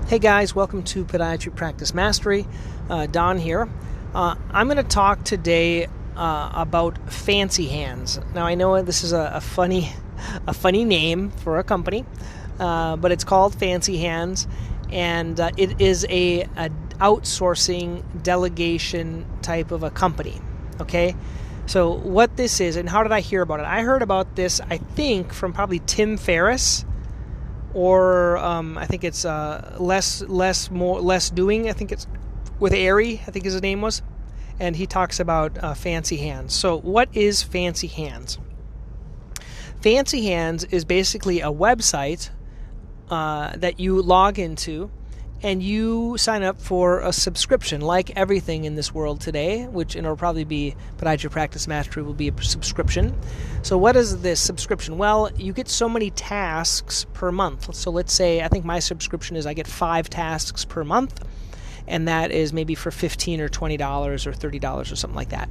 Hey guys, welcome to Podiatry Practice Mastery. Don here. I'm going to talk today about fancy hands. Now I know this is a funny name for a company, but it's called Fancy Hands, and it is a outsourcing delegation type of a company. Okay, so what this is and how did I hear about it? I heard about this, I think, from probably Tim Ferriss. Or I think it's less doing. I think it's with Ari, I think his name was, and he talks about Fancy Hands. So what is Fancy Hands? Fancy Hands is basically a website that you log into, and you sign up for a subscription, like everything in this world today, which it'll probably be Podiatry Practice Mastery will be a subscription. So what is this subscription? Well, you get so many tasks per month. So let's say, I think my subscription is I get 5 tasks per month, and that is maybe for $15 or $20 or $30 or something like that.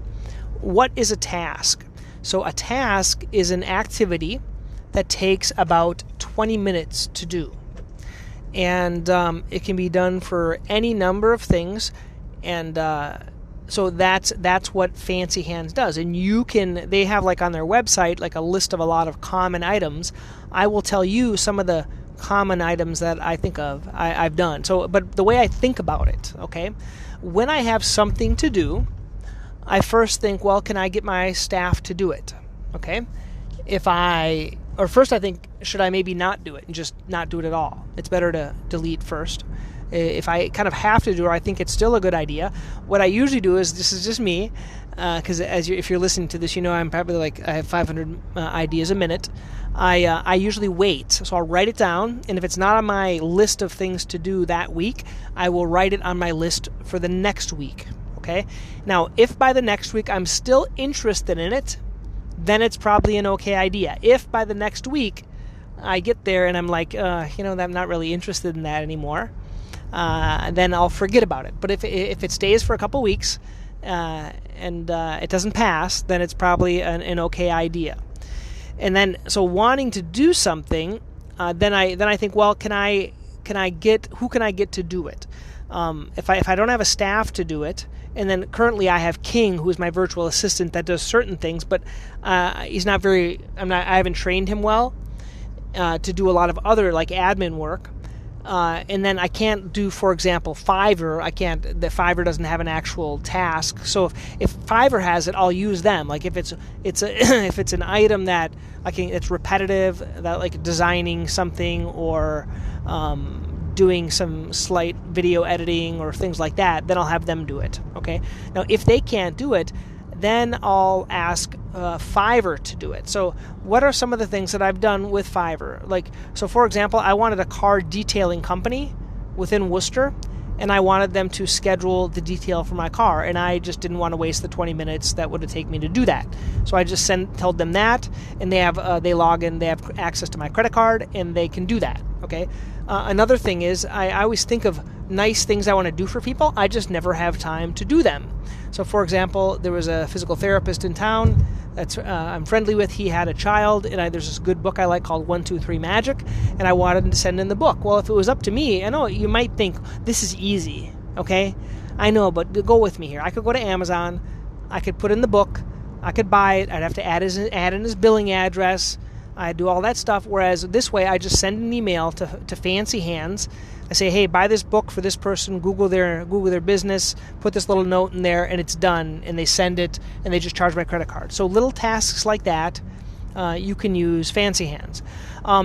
What is a task? So a task is an activity that takes about 20 minutes to do. And it can be done for any number of things, and so that's what Fancy Hands does. And they have like on their website like a list of a lot of common items. I will tell you some of the common items that I think of I've done. So, but the way I think about it, okay, when I have something to do, I first think, well, can I get my staff to do it? Okay, first I think, should I maybe not do it and just not do it at all? It's better to delete first. If I kind of have to do it, I think it's still a good idea. What I usually do is, this is just me, because if you're listening to this, you know I'm probably I have 500 ideas a minute. I usually wait. So I'll write it down, and if it's not on my list of things to do that week, I will write it on my list for the next week. Okay? Now, if by the next week I'm still interested in it, then it's probably an okay idea. If by the next week I get there and I'm like, I'm not really interested in that anymore, then I'll forget about it. But if it stays for a couple weeks and it doesn't pass, then it's probably an okay idea. And then, so wanting to do something, then I think, well, who can I get to do it? If I don't have a staff to do it. And then currently I have King, who is my virtual assistant that does certain things, but I haven't trained him well to do a lot of other like admin work. And then I can't do, for example, Fiverr. The Fiverr doesn't have an actual task. So if Fiverr has it, I'll use them. Like if it's an item that it's repetitive, that like designing something or doing some slight video editing or things like that, then I'll have them do it. Okay. Now, if they can't do it, then I'll ask Fiverr to do it. So what are some of the things that I've done with Fiverr? So for example, I wanted a car detailing company within Worcester, and I wanted them to schedule the detail for my car, and I just didn't want to waste the 20 minutes that would take me to do that. So I just told them that, and they log in, they have access to my credit card, and they can do that. Okay. Another thing is I always think of nice things I want to do for people. I just never have time to do them. So for example, there was a physical therapist in town that's I'm friendly with. He had a child, and there's this good book I like called 1, 2, 3 Magic, and I wanted to send in the book. Well, if it was up to me, I know you might think this is easy. Okay, I know, but go with me here. I could go to Amazon, I could put in the book, I could buy it. I'd have to add in his billing address. I do all that stuff, whereas this way I just send an email to Fancy Hands. I say, hey, buy this book for this person, Google their business, put this little note in there, and it's done, and they send it, and they just charge my credit card. So little tasks like that, you can use Fancy Hands.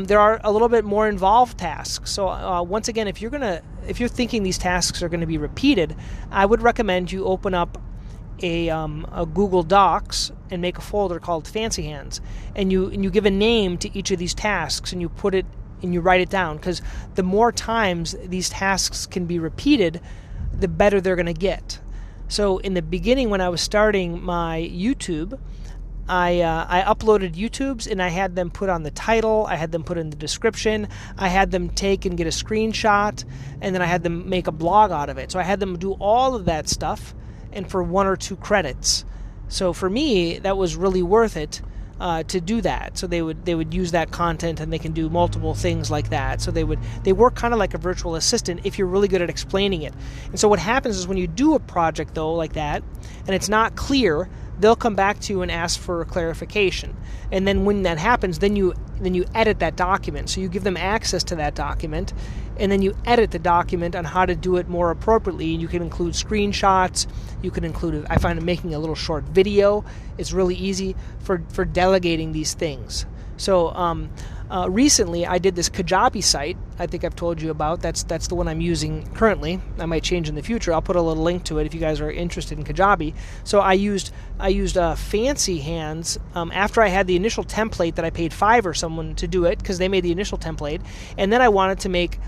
There are a little bit more involved tasks. So once again, if you're thinking these tasks are going to be repeated, I would recommend you open up a Google Docs and make a folder called Fancy Hands, and you give a name to each of these tasks, and you put it and you write it down, because the more times these tasks can be repeated, the better they're going to get. So in the beginning, when I was starting my YouTube, I uploaded YouTubes, and I had them put on the title, I had them put in the description, I had them take and get a screenshot, and then I had them make a blog out of it. So I had them do all of that stuff, and for 1 or 2 credits. So for me, that was really worth it. to do that. So they would use that content, and they can do multiple things like that. So they work kind of like a virtual assistant if you're really good at explaining it. And so what happens is when you do a project though like that, and it's not clear, they'll come back to you and ask for clarification. And then when that happens, then you edit that document. So you give them access to that document, and then you edit the document on how to do it more appropriately. And you can include screenshots. You can include, I find making a little short video is really easy for delegating these things. So recently I did this Kajabi site. I think I've told you about. That's the one I'm using currently. I might change in the future. I'll put a little link to it if you guys are interested in Kajabi. So I used Fancy Hands after I had the initial template that I paid $5 someone to do it, because they made the initial template, and then I wanted to make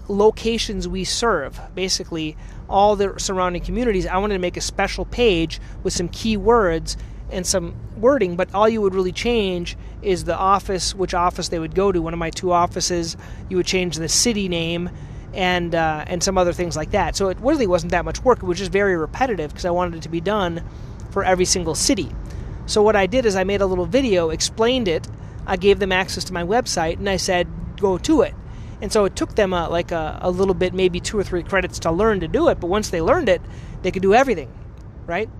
locations we serve, basically all the surrounding communities. I wanted to make a special page with some keywords and some wording, but all you would really change is the office, which office they would go to. One of my 2 offices, you would change the city name and some other things like that. So it really wasn't that much work. It was just very repetitive because I wanted it to be done for every single city. So what I did is I made a little video, explained it, I gave them access to my website, and I said, go to it. And so it took them a little bit, maybe 2 or 3 credits to learn to do it, but once they learned it, they could do everything, right?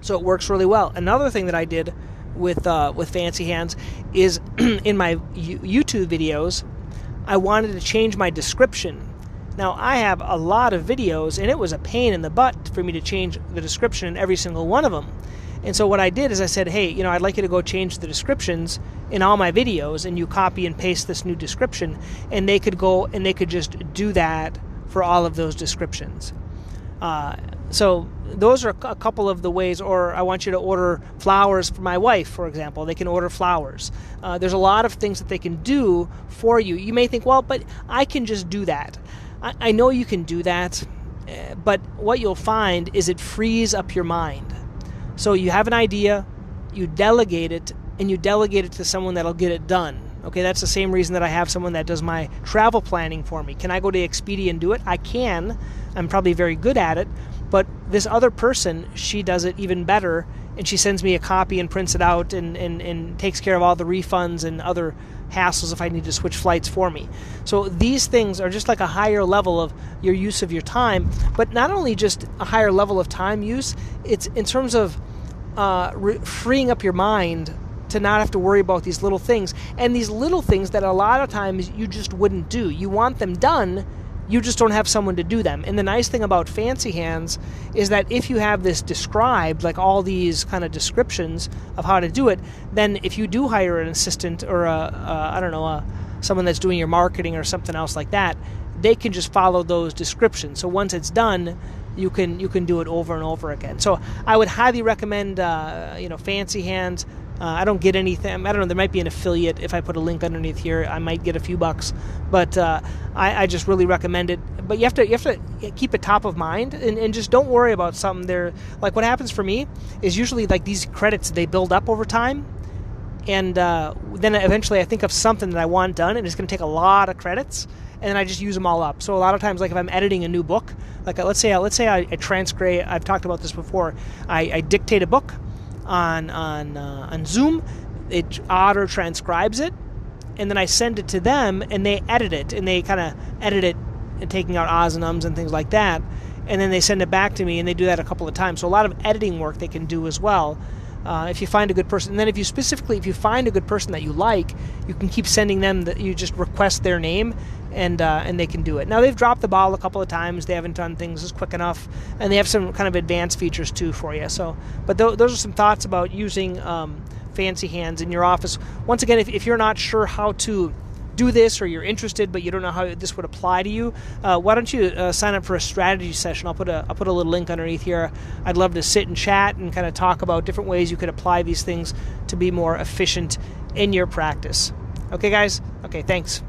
So it works really well. Another thing that I did with Fancy Hands is in my YouTube videos, I wanted to change my description. Now, I have a lot of videos, and it was a pain in the butt for me to change the description in every single one of them. And so what I did is I said, hey, I'd like you to go change the descriptions in all my videos, and you copy and paste this new description, and they could go and they could just do that for all of those descriptions. So those are a couple of the ways. Or I want you to order flowers for my wife, for example. They can order flowers. There's a lot of things that they can do for you. You may think, well, but I can just do that. I know you can do that, but what you'll find is it frees up your mind. So you have an idea, you delegate it, and you delegate it to someone that'll get it done. Okay, that's the same reason that I have someone that does my travel planning for me. Can I go to Expedia and do it? I can. I'm probably very good at it. But this other person, she does it even better, and she sends me a copy and prints it out and takes care of all the refunds and other hassles if I need to switch flights for me. So these things are just like a higher level of your use of your time, but not only just a higher level of time use, it's in terms of freeing up your mind to not have to worry about these little things, and these little things that a lot of times you just wouldn't do. You want them done, you just don't have someone to do them. And the nice thing about Fancy Hands is that if you have this described, like all these kind of descriptions of how to do it, then if you do hire an assistant or someone that's doing your marketing or something else like that, they can just follow those descriptions. So once it's done, you can do it over and over again. So I would highly recommend Fancy Hands. I don't get anything. I don't know. There might be an affiliate. If I put a link underneath here, I might get a few bucks. But I just really recommend it. But you have to keep it top of mind and just don't worry about something there. Like what happens for me is usually like these credits, they build up over time. And then eventually I think of something that I want done, and it's going to take a lot of credits, and then I just use them all up. So a lot of times, like if I'm editing a new book, like let's say I transcribe. I've talked about this before. I dictate a book on Zoom. It auto transcribes it, and then I send it to them, and they edit it, and they kind of edit it and taking out ahs and ums and things like that, and then they send it back to me, and they do that a couple of times. So a lot of editing work they can do as well. If you find a good person, and then if you find a good person that you like, you can keep sending them you just request their name, and they can do it. Now they've dropped the ball a couple of times. They haven't done things as quick enough, and they have some kind of advanced features too for you. So, but those are some thoughts about using Fancy Hands in your office. Once again, if you're not sure how to do this, or you're interested but you don't know how this would apply to you, why don't you sign up for a strategy session? I'll put a little link underneath here. I'd love to sit and chat and kind of talk about different ways you could apply these things to be more efficient in your practice. Okay, guys? Okay, thanks.